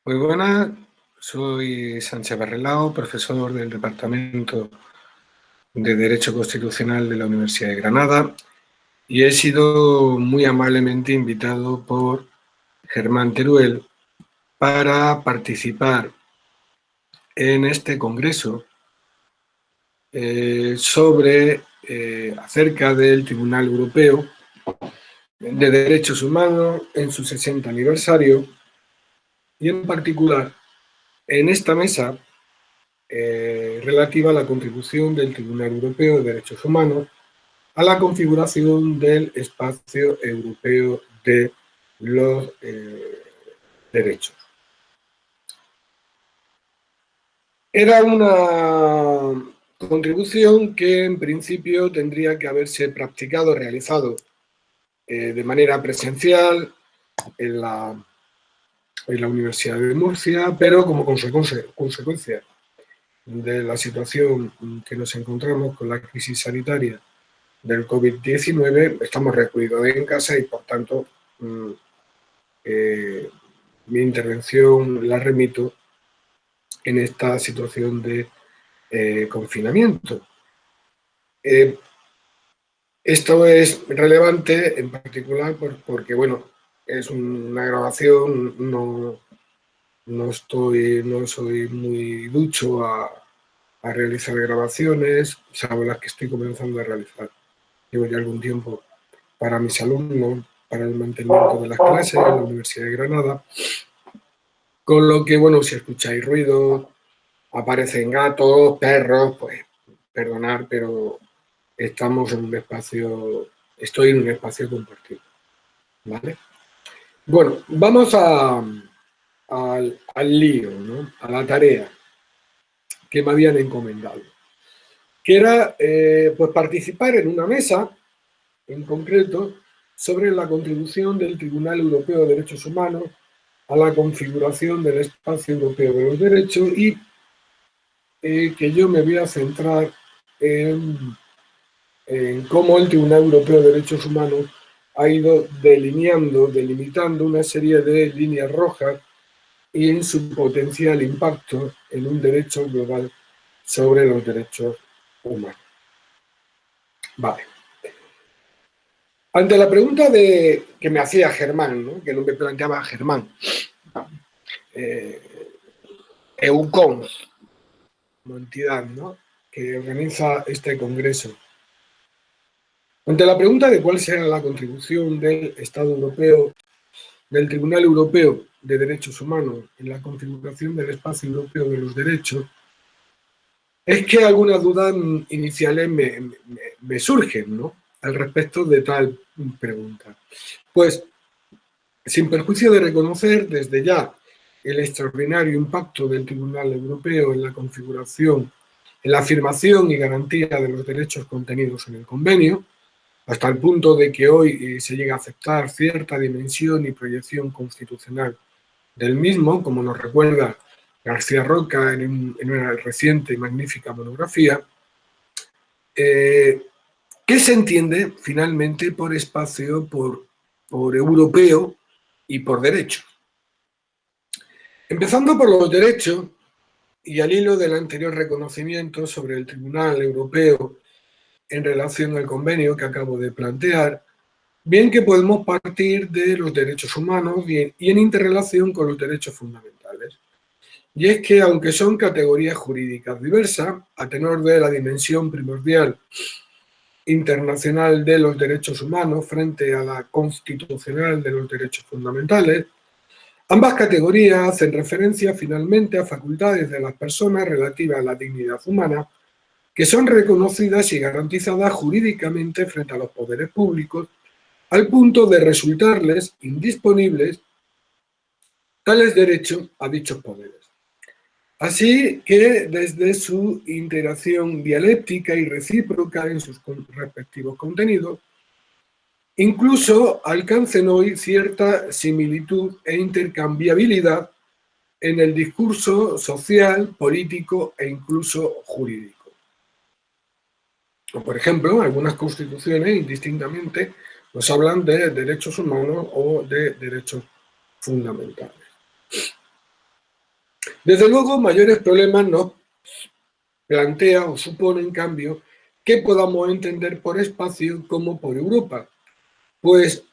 Muy buenas, soy Sánchez Barrelao, profesor del Departamento de Derecho Constitucional de la Universidad de Granada, y he sido muy amablemente invitado por Germán Teruel para participar en este congreso acerca del Tribunal Europeo de Derechos Humanos en su 60 aniversario, y en particular en esta mesa relativa a la contribución del Tribunal Europeo de Derechos Humanos a la configuración del espacio europeo de los derechos. Era una contribución que en principio tendría que haberse practicado, realizado de manera presencial en la Universidad de Murcia, pero como consecuencia de la situación que nos encontramos con la crisis sanitaria del COVID-19, estamos recluidos en casa y, por tanto, mi intervención la remito en esta situación de confinamiento. Esto es relevante en particular porque, bueno, es una grabación, no soy muy ducho a realizar grabaciones, salvo las que estoy comenzando a realizar. Llevo ya algún tiempo para mis alumnos, para el mantenimiento de las clases en la Universidad de Granada, con lo que, bueno, si escucháis ruido, aparecen gatos, perros, pues perdonad, pero estoy en un espacio compartido, ¿vale? Bueno, vamos al lío, ¿no? A la tarea que me habían encomendado, que era pues participar en una mesa, en concreto, sobre la contribución del Tribunal Europeo de Derechos Humanos a la configuración del espacio europeo de los derechos, y que yo me voy a centrar en cómo el Tribunal Europeo de Derechos Humanos ha ido delimitando una serie de líneas rojas y en su potencial impacto en un derecho global sobre los derechos humanos. Vale. Ante la pregunta que me hacía Germán, ¿no? Que no me planteaba Germán, EUCOM, como entidad, ¿no?, que organiza este congreso. Ante la pregunta de cuál será la contribución del Estado europeo, del Tribunal Europeo de Derechos Humanos en la configuración del espacio europeo de los derechos, es que algunas dudas iniciales me surgen, ¿no?, al respecto de tal pregunta. Pues, sin perjuicio de reconocer desde ya el extraordinario impacto del Tribunal Europeo en la configuración, en la afirmación y garantía de los derechos contenidos en el convenio, hasta el punto de que hoy se llega a aceptar cierta dimensión y proyección constitucional del mismo, como nos recuerda García Roca en una reciente y magnífica monografía, ¿qué se entiende finalmente por espacio, por europeo y por derecho? Empezando por los derechos, y al hilo del anterior reconocimiento sobre el Tribunal Europeo en relación al convenio que acabo de plantear, bien que podemos partir de los derechos humanos y en interrelación con los derechos fundamentales. Y es que, aunque son categorías jurídicas diversas, a tenor de la dimensión primordial internacional de los derechos humanos frente a la constitucional de los derechos fundamentales, ambas categorías hacen referencia finalmente a facultades de las personas relativas a la dignidad humana que son reconocidas y garantizadas jurídicamente frente a los poderes públicos, al punto de resultarles indisponibles tales derechos a dichos poderes. Así que, desde su interacción dialéctica y recíproca en sus respectivos contenidos, incluso alcancen hoy cierta similitud e intercambiabilidad en el discurso social, político e incluso jurídico. O, por ejemplo, algunas constituciones indistintamente nos hablan de derechos humanos o de derechos fundamentales. Desde luego, mayores problemas nos plantea o supone, en cambio, que podamos entender por espacio como por Europa, pues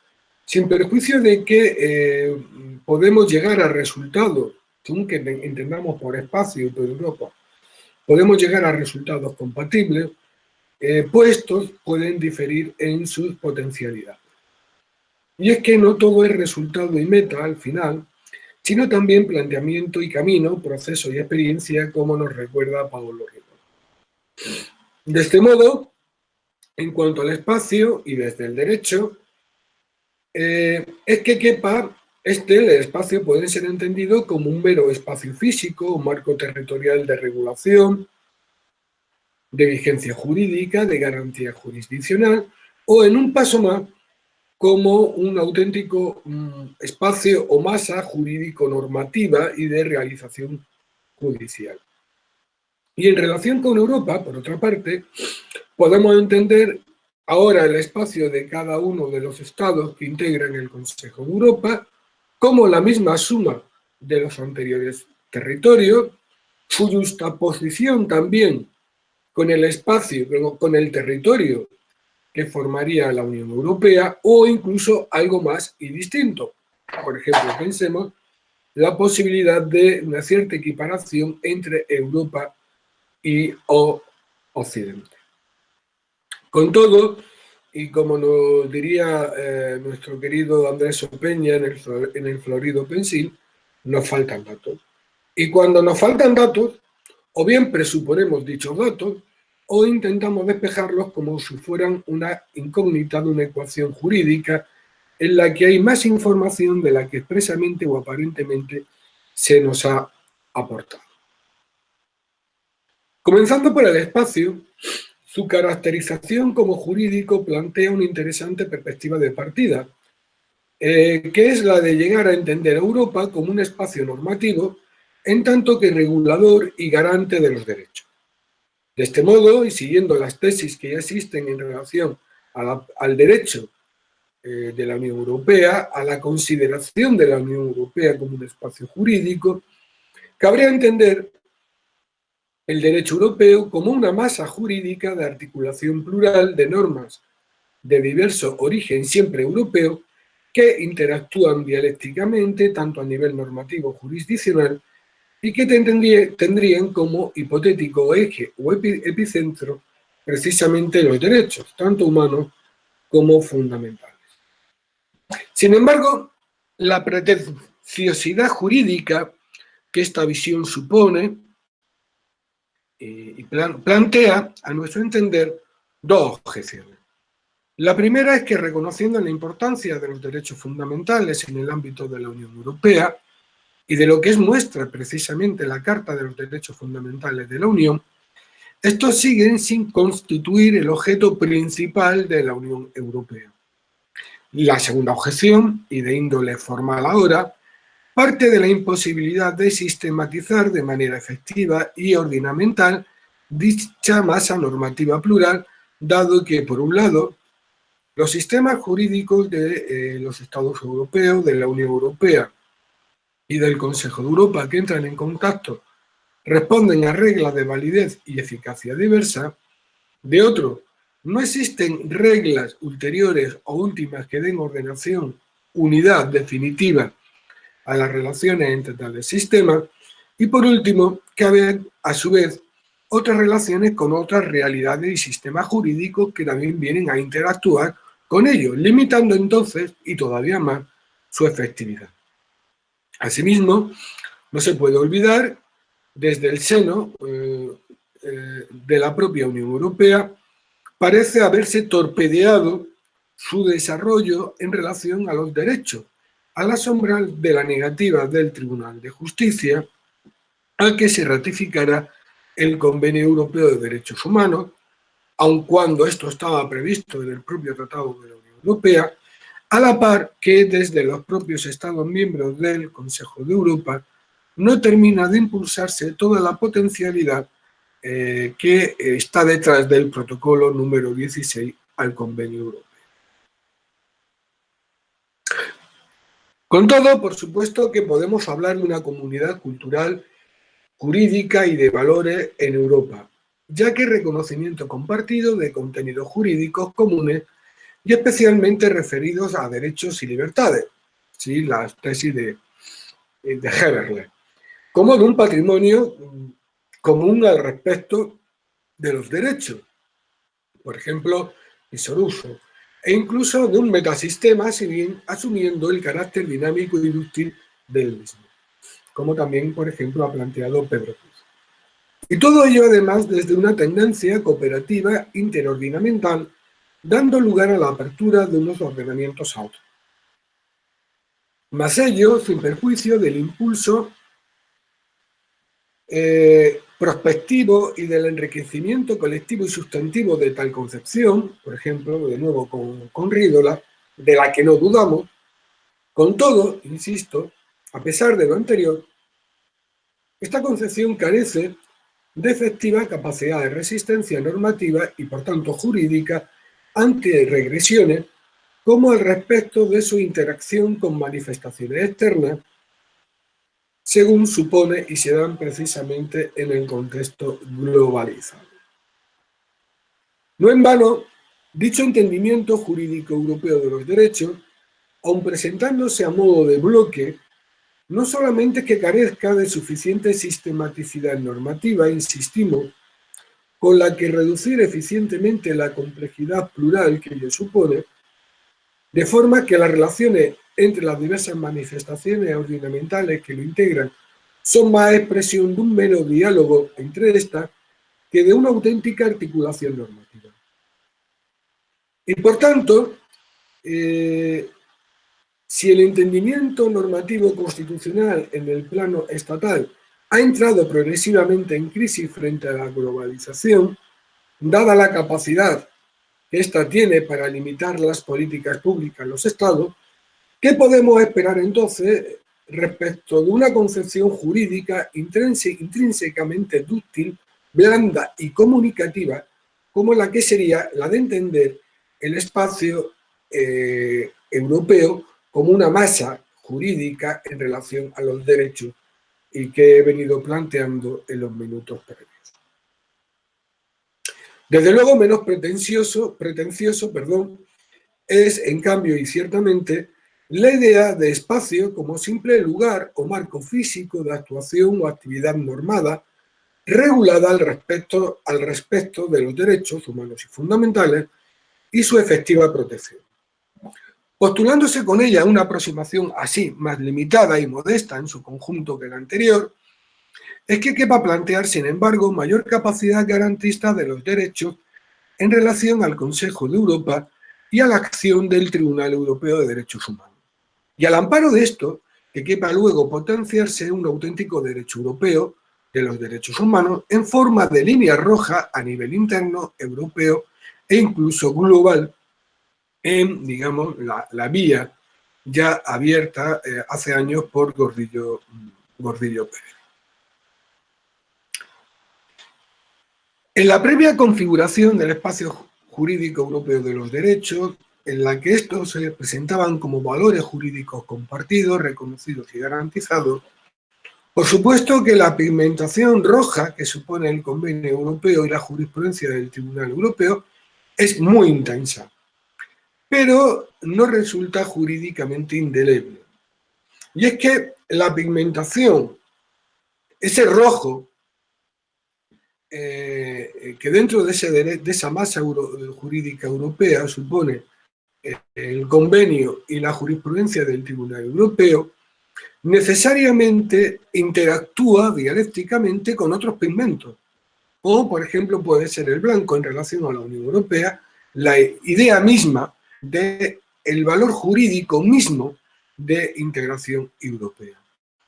sin perjuicio de que podemos llegar a resultados, según que entendamos por espacio y por Europa, podemos llegar a resultados compatibles, pues estos pueden diferir en sus potencialidades. Y es que no todo es resultado y meta al final, sino también planteamiento y camino, proceso y experiencia, como nos recuerda Paolo Rico. De este modo, en cuanto al espacio y desde el derecho, es que quepa, el espacio puede ser entendido como un mero espacio físico o marco territorial de regulación, de vigencia jurídica, de garantía jurisdiccional, o en un paso más, como un auténtico espacio o masa jurídico-normativa y de realización judicial. Y en relación con Europa, por otra parte, podemos entender ahora el espacio de cada uno de los estados que integran el Consejo de Europa como la misma suma de los anteriores territorios, su justaposición también con el espacio, con el territorio que formaría la Unión Europea, o incluso algo más y distinto. Por ejemplo, pensemos la posibilidad de una cierta equiparación entre Europa y Occidente. Con todo, y como nos diría nuestro querido Andrés Opeña en el florido pensil, nos faltan datos. Y cuando nos faltan datos, o bien presuponemos dichos datos, o intentamos despejarlos como si fueran una incógnita de una ecuación jurídica en la que hay más información de la que expresamente o aparentemente se nos ha aportado. Comenzando por el espacio, su caracterización como jurídico plantea una interesante perspectiva de partida, que es la de llegar a entender a Europa como un espacio normativo en tanto que regulador y garante de los derechos. De este modo, y siguiendo las tesis que ya existen en relación al derecho de la Unión Europea, a la consideración de la Unión Europea como un espacio jurídico, cabría entender el derecho europeo como una masa jurídica de articulación plural de normas de diverso origen siempre europeo que interactúan dialécticamente tanto a nivel normativo jurisdiccional y que tendrían como hipotético eje o epicentro precisamente los derechos, tanto humanos como fundamentales. Sin embargo, la pretenciosidad jurídica que esta visión supone y plantea, a nuestro entender, dos objeciones. La primera es que, reconociendo la importancia de los derechos fundamentales en el ámbito de la Unión Europea y de lo que es muestra precisamente la Carta de los Derechos Fundamentales de la Unión, estos siguen sin constituir el objeto principal de la Unión Europea. La segunda objeción, y de índole formal ahora, parte de la imposibilidad de sistematizar de manera efectiva y ordenamental dicha masa normativa plural, dado que, por un lado, los sistemas jurídicos de los Estados europeos, de la Unión Europea y del Consejo de Europa que entran en contacto responden a reglas de validez y eficacia diversa. De otro, no existen reglas ulteriores o últimas que den ordenación, unidad definitiva a las relaciones entre tales sistemas. Y por último, cabe a su vez otras relaciones con otras realidades y sistemas jurídicos que también vienen a interactuar con ellos, limitando entonces, y todavía más, su efectividad. Asimismo, no se puede olvidar, desde el seno de la propia Unión Europea, parece haberse torpedeado su desarrollo en relación a los derechos, a la sombra de la negativa del Tribunal de Justicia a que se ratificara el Convenio Europeo de Derechos Humanos, aun cuando esto estaba previsto en el propio Tratado de la Unión Europea, a la par que desde los propios Estados miembros del Consejo de Europa no termina de impulsarse toda la potencialidad que está detrás del protocolo número 16 al Convenio Europeo. Con todo, por supuesto que podemos hablar de una comunidad cultural jurídica y de valores en Europa, ya que reconocimiento compartido de contenidos jurídicos comunes y especialmente referidos a derechos y libertades, ¿sí? Las tesis de Heberle, como de un patrimonio común al respecto de los derechos, por ejemplo, y Soruso, e incluso de un metasistema, si bien asumiendo el carácter dinámico y útil del mismo, como también, por ejemplo, ha planteado Pedro Cruz. Y todo ello, además, desde una tendencia cooperativa interordinamental, dando lugar a la apertura de unos ordenamientos a otros. Más ello, sin perjuicio del impulso prospectivo y del enriquecimiento colectivo y sustantivo de tal concepción, por ejemplo, de nuevo con Rídola, de la que no dudamos. Con todo, insisto, a pesar de lo anterior, esta concepción carece de efectiva capacidad de resistencia normativa y, por tanto, jurídica ante regresiones como al respecto de su interacción con manifestaciones externas, según supone y se dan precisamente en el contexto globalizado. No en vano, dicho entendimiento jurídico europeo de los derechos, aun presentándose a modo de bloque, no solamente es que carezca de suficiente sistematicidad normativa, insistimos, con la que reducir eficientemente la complejidad plural que ello supone, de forma que las relaciones entre las diversas manifestaciones ordenamentales que lo integran son más expresión de un mero diálogo entre estas que de una auténtica articulación normativa. Y por tanto, si el entendimiento normativo constitucional en el plano estatal ha entrado progresivamente en crisis frente a la globalización, dada la capacidad que ésta tiene para limitar las políticas públicas en los estados, ¿qué podemos esperar entonces respecto de una concepción jurídica intrínsecamente dúctil, blanda y comunicativa, como la que sería la de entender el espacio europeo como una masa jurídica en relación a los derechos y que he venido planteando en los minutos previos? Desde luego menos pretencioso, es, en cambio y ciertamente, la idea de espacio como simple lugar o marco físico de actuación o actividad normada, regulada al respecto de los derechos humanos y fundamentales y su efectiva protección. Postulándose con ella una aproximación así, más limitada y modesta en su conjunto que la anterior, es que quepa plantear, sin embargo, mayor capacidad garantista de los derechos en relación al Consejo de Europa y a la acción del Tribunal Europeo de Derechos Humanos. Y al amparo de esto, que quepa luego potenciarse un auténtico derecho europeo de los derechos humanos en forma de línea roja a nivel interno, europeo e incluso global en, digamos, la vía ya abierta hace años por Gordillo Pérez. En la previa configuración del espacio jurídico europeo de los derechos, en la que estos se presentaban como valores jurídicos compartidos, reconocidos y garantizados, por supuesto que la pigmentación roja que supone el Convenio Europeo y la jurisprudencia del Tribunal Europeo es muy intensa, pero no resulta jurídicamente indeleble. Y es que la pigmentación, ese rojo, que dentro de esa masa jurídica europea supone el convenio y la jurisprudencia del Tribunal Europeo, necesariamente interactúa dialécticamente con otros pigmentos, o por ejemplo puede ser el blanco en relación a la Unión Europea, la idea misma del valor jurídico mismo de integración europea.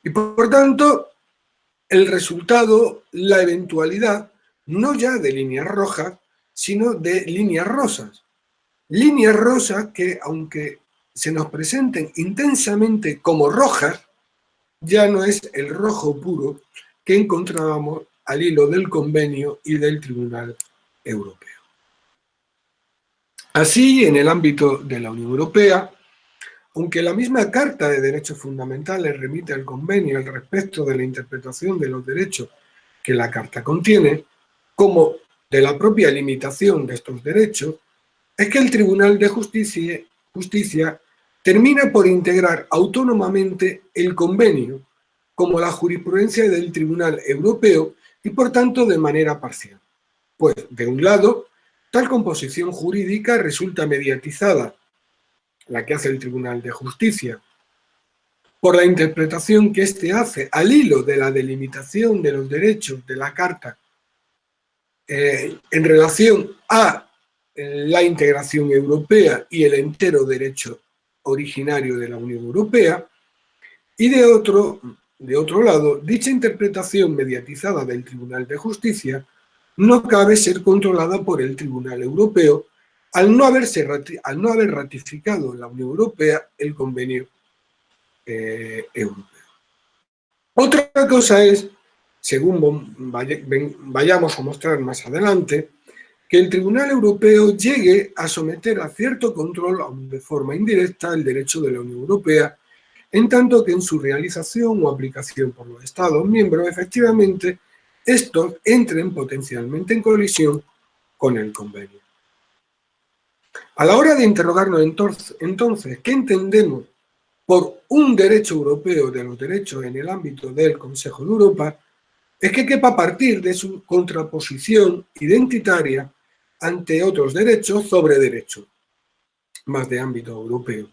Y por tanto, el resultado, la eventualidad, no ya de líneas rojas, sino de líneas rosas. Líneas rosas que, aunque se nos presenten intensamente como rojas, ya no es el rojo puro que encontrábamos al hilo del convenio y del Tribunal Europeo. Así, en el ámbito de la Unión Europea, aunque la misma Carta de Derechos Fundamentales remite al convenio al respecto de la interpretación de los derechos que la Carta contiene, como de la propia limitación de estos derechos, es que el Tribunal de Justicia termina por integrar autónomamente el convenio como la jurisprudencia del Tribunal Europeo y por tanto de manera parcial. Pues, de un lado, tal composición jurídica resulta mediatizada, la que hace el Tribunal de Justicia, por la interpretación que éste hace al hilo de la delimitación de los derechos de la Carta en relación a la integración europea y el entero derecho originario de la Unión Europea, y de otro lado, dicha interpretación mediatizada del Tribunal de Justicia no cabe ser controlada por el Tribunal Europeo al no haber ratificado la Unión Europea el convenio europeo. Otra cosa es, según vayamos a mostrar más adelante, que el Tribunal Europeo llegue a someter a cierto control, aun de forma indirecta, el derecho de la Unión Europea, en tanto que en su realización o aplicación por los Estados miembros, efectivamente, estos entren potencialmente en colisión con el convenio. A la hora de interrogarnos entonces, ¿qué entendemos por un derecho europeo de los derechos en el ámbito del Consejo de Europa? Es que quepa partir de su contraposición identitaria ante otros derechos sobre derechos, más de ámbito europeo,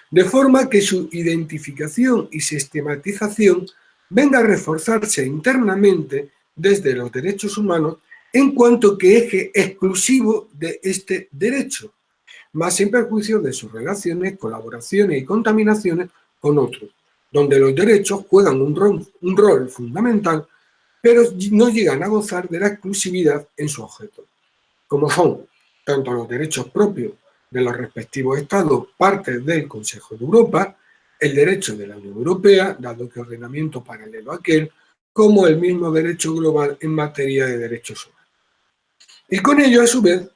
de forma que su identificación y sistematización venga a reforzarse internamente desde los derechos humanos en cuanto que eje exclusivo de este derecho, más sin perjuicio de sus relaciones, colaboraciones y contaminaciones con otros, donde los derechos juegan un rol fundamental, pero no llegan a gozar de la exclusividad en su objeto, como son tanto los derechos propios de los respectivos Estados, partes del Consejo de Europa, el derecho de la Unión Europea, dado que ordenamiento paralelo a aquel, como el mismo derecho global en materia de derechos humanos. Y con ello, a su vez,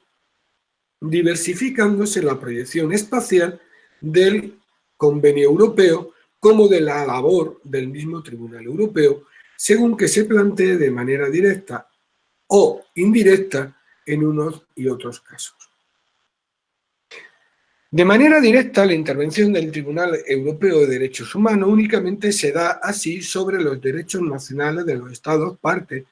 diversificándose la proyección espacial del Convenio Europeo como de la labor del mismo Tribunal Europeo, según que se plantee de manera directa o indirecta en unos y otros casos. De manera directa, la intervención del Tribunal Europeo de Derechos Humanos únicamente se da así sobre los derechos nacionales de los Estados parte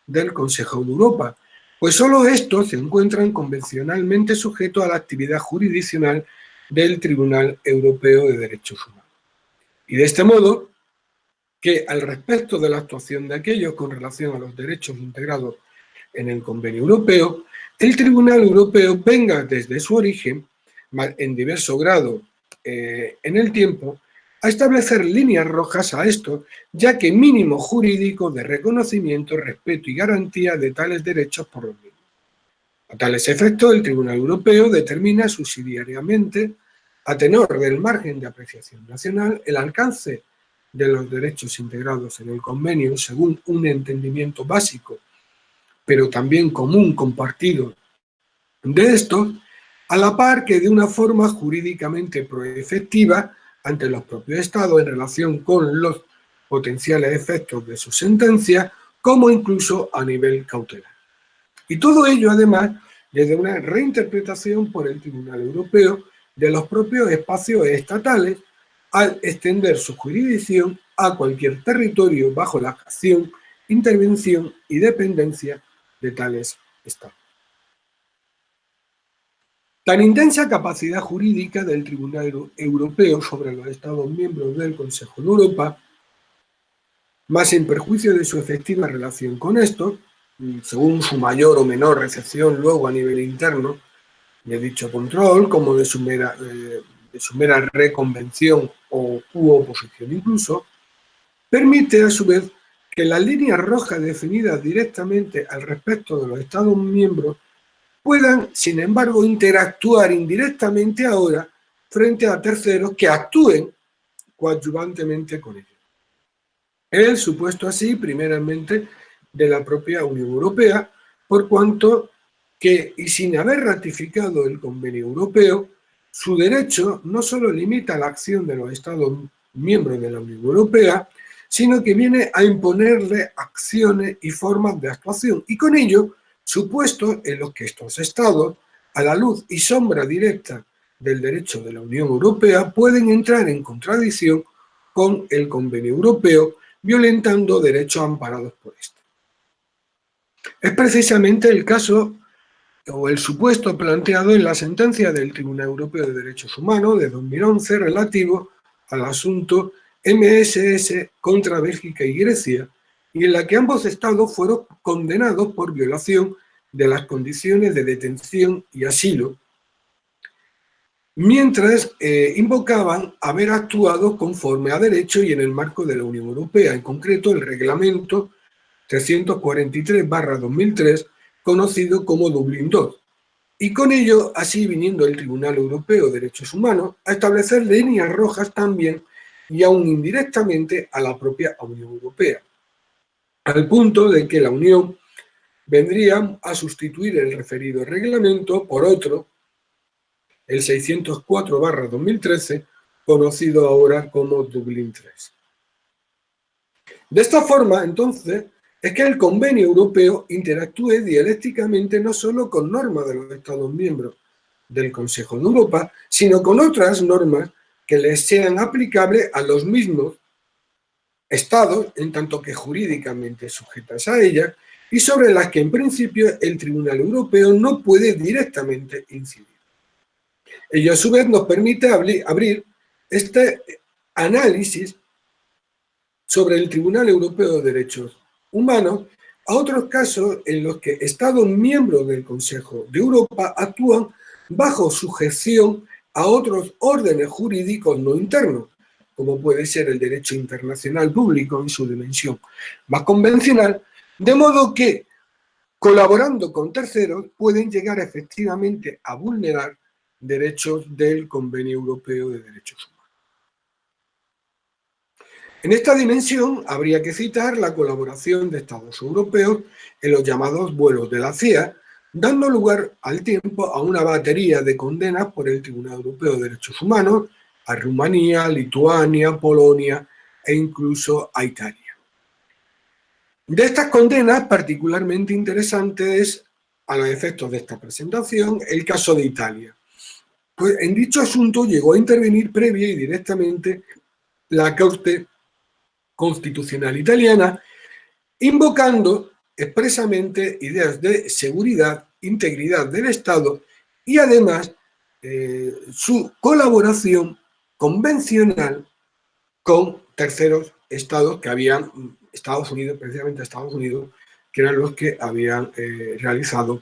del Consejo de Europa, pues solo estos se encuentran convencionalmente sujetos a la actividad jurisdiccional del Tribunal Europeo de Derechos Humanos. Y de este modo, que al respecto de la actuación de aquellos con relación a los derechos integrados en el Convenio Europeo, el Tribunal Europeo venga desde su origen, en diverso grado en el tiempo, a establecer líneas rojas a esto, ya que mínimo jurídico de reconocimiento, respeto y garantía de tales derechos por los mismos. A tales efectos, el Tribunal Europeo determina subsidiariamente, a tenor del margen de apreciación nacional, el alcance de los derechos integrados en el convenio según un entendimiento básico, pero también común compartido de estos, a la par que de una forma jurídicamente proefectiva ante los propios Estados en relación con los potenciales efectos de su sentencia, como incluso a nivel cautelar. Y todo ello, además, desde una reinterpretación por el Tribunal Europeo de los propios espacios estatales al extender su jurisdicción a cualquier territorio bajo la acción, intervención y dependencia de tales estados. Tan intensa capacidad jurídica del Tribunal Europeo sobre los Estados miembros del Consejo de Europa, más en perjuicio de su efectiva relación con estos, según su mayor o menor recepción luego a nivel interno de dicho control, como de su mera reconvención u oposición incluso, permite a su vez que las líneas rojas definidas directamente al respecto de los Estados miembros puedan, sin embargo, interactuar indirectamente ahora frente a terceros que actúen coadyuvantemente con ellos. El supuesto así, primeramente, de la propia Unión Europea, por cuanto que, y sin haber ratificado el Convenio Europeo, su derecho no solo limita la acción de los Estados miembros de la Unión Europea, sino que viene a imponerle acciones y formas de actuación, y con ello supuestos en los que estos estados, a la luz y sombra directa del derecho de la Unión Europea, pueden entrar en contradicción con el Convenio Europeo, violentando derechos amparados por este. Es precisamente el caso o el supuesto planteado en la sentencia del Tribunal Europeo de Derechos Humanos de 2011 relativo al asunto MSS contra Bélgica y Grecia, y en la que ambos estados fueron condenados por violación de las condiciones de detención y asilo, mientras invocaban haber actuado conforme a derecho y en el marco de la Unión Europea, en concreto el reglamento 343/2003, conocido como Dublín II, y con ello así viniendo el Tribunal Europeo de Derechos Humanos a establecer líneas rojas también y aún indirectamente a la propia Unión Europea, al punto de que la Unión vendría a sustituir el referido reglamento por otro, el 604/2013, conocido ahora como Dublín III. De esta forma, entonces, es que el Convenio Europeo interactúe dialécticamente no solo con normas de los Estados miembros del Consejo de Europa, sino con otras normas que les sean aplicables a los mismos Estados, en tanto que jurídicamente sujetas a ellas, y sobre las que en principio el Tribunal Europeo no puede directamente incidir. Ello a su vez nos permite abrir este análisis sobre el Tribunal Europeo de Derechos Humanos a otros casos en los que Estados miembros del Consejo de Europa actúan bajo sujeción a otros órdenes jurídicos no internos, como puede ser el derecho internacional público en su dimensión más convencional, de modo que, colaborando con terceros, pueden llegar efectivamente a vulnerar derechos del Convenio Europeo de Derechos Humanos. En esta dimensión habría que citar la colaboración de Estados europeos en los llamados vuelos de la CIA, dando lugar al tiempo a una batería de condenas por el Tribunal Europeo de Derechos Humanos a Rumanía, Lituania, Polonia e incluso a Italia. De estas condenas, particularmente interesante es, a los efectos de esta presentación, el caso de Italia. Pues en dicho asunto llegó a intervenir previa y directamente la Corte Constitucional italiana, invocando expresamente ideas de seguridad, integridad del Estado y además su colaboración convencional con terceros estados que habían, Estados Unidos, precisamente Estados Unidos, que eran los que habían realizado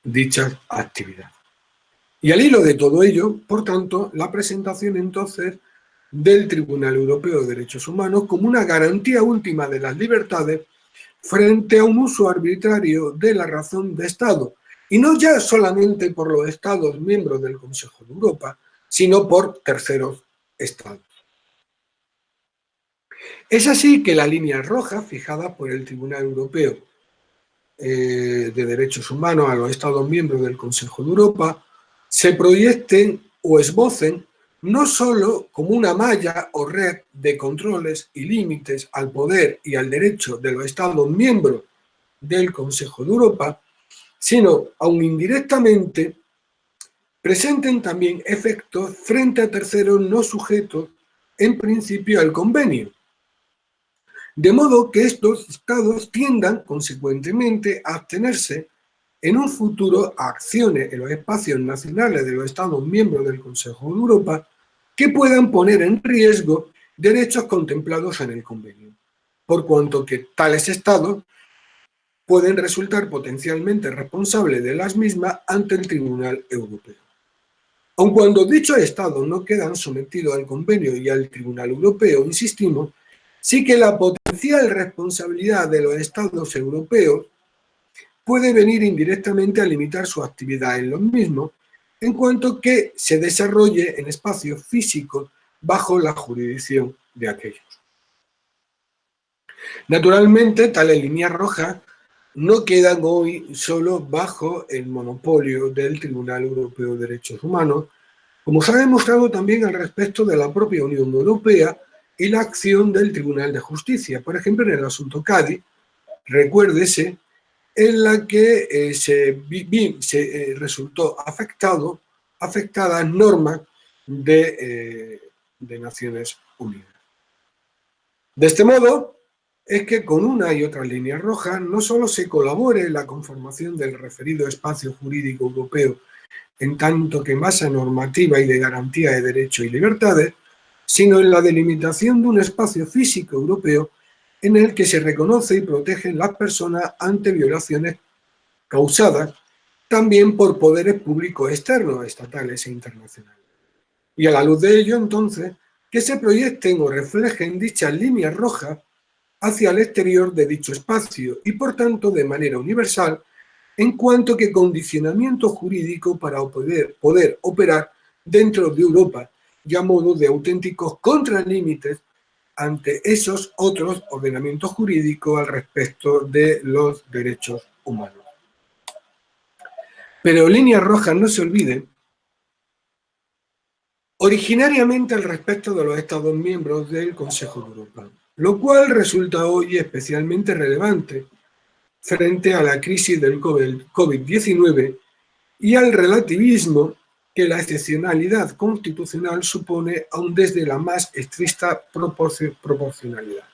dichas actividades. Y al hilo de todo ello, por tanto, la presentación entonces del Tribunal Europeo de Derechos Humanos como una garantía última de las libertades frente a un uso arbitrario de la razón de Estado, y no ya solamente por los Estados miembros del Consejo de Europa, sino por terceros Estados. Es así que la línea roja fijada por el Tribunal Europeo de Derechos Humanos a los Estados miembros del Consejo de Europa se proyecten o esbocen no solo como una malla o red de controles y límites al poder y al derecho de los Estados miembros del Consejo de Europa, sino, aun indirectamente, presenten también efectos frente a terceros no sujetos en principio al convenio, de modo que estos estados tiendan, consecuentemente, a abstenerse en un futuro a acciones en los espacios nacionales de los Estados miembros del Consejo de Europa que puedan poner en riesgo derechos contemplados en el convenio, por cuanto que tales estados pueden resultar potencialmente responsables de las mismas ante el Tribunal Europeo. Aun cuando dichos estados no quedan sometidos al convenio y al Tribunal Europeo, insistimos, sí que la potencial responsabilidad de los estados europeos puede venir indirectamente a limitar su actividad en los mismos, en cuanto que se desarrolle en espacios físicos bajo la jurisdicción de aquellos. Naturalmente, tales líneas rojas no quedan hoy solo bajo el monopolio del Tribunal Europeo de Derechos Humanos, como se ha demostrado también al respecto de la propia Unión Europea y la acción del Tribunal de Justicia. Por ejemplo, en el asunto Cádiz, recuérdese, en la que resultó afectada normas de Naciones Unidas. De este modo, es que con una y otras líneas rojas no solo se colabore en la conformación del referido espacio jurídico europeo en tanto que masa normativa y de garantía de derechos y libertades, sino en la delimitación de un espacio físico europeo en el que se reconoce y protegen las personas ante violaciones causadas también por poderes públicos externos, estatales e internacionales. Y a la luz de ello, entonces, que se proyecten o reflejen dichas líneas rojas hacia el exterior de dicho espacio y, por tanto, de manera universal, en cuanto que condicionamiento jurídico para poder operar dentro de Europa y a modo de auténticos contralímites ante esos otros ordenamientos jurídicos al respecto de los derechos humanos. Pero líneas rojas, no se olviden, originariamente al respecto de los Estados miembros del Consejo de Europa, lo cual resulta hoy especialmente relevante frente a la crisis del COVID-19 y al relativismo que la excepcionalidad constitucional supone aún desde la más estricta proporcionalidad.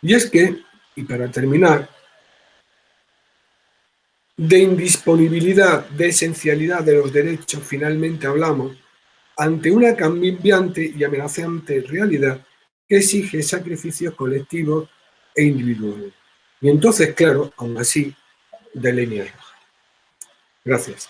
Y es que, y para terminar, de indisponibilidad, de esencialidad de los derechos finalmente hablamos, ante una cambiante y amenazante realidad que exige sacrificios colectivos e individuales. Y entonces, claro, aún así, de línea roja. Gracias.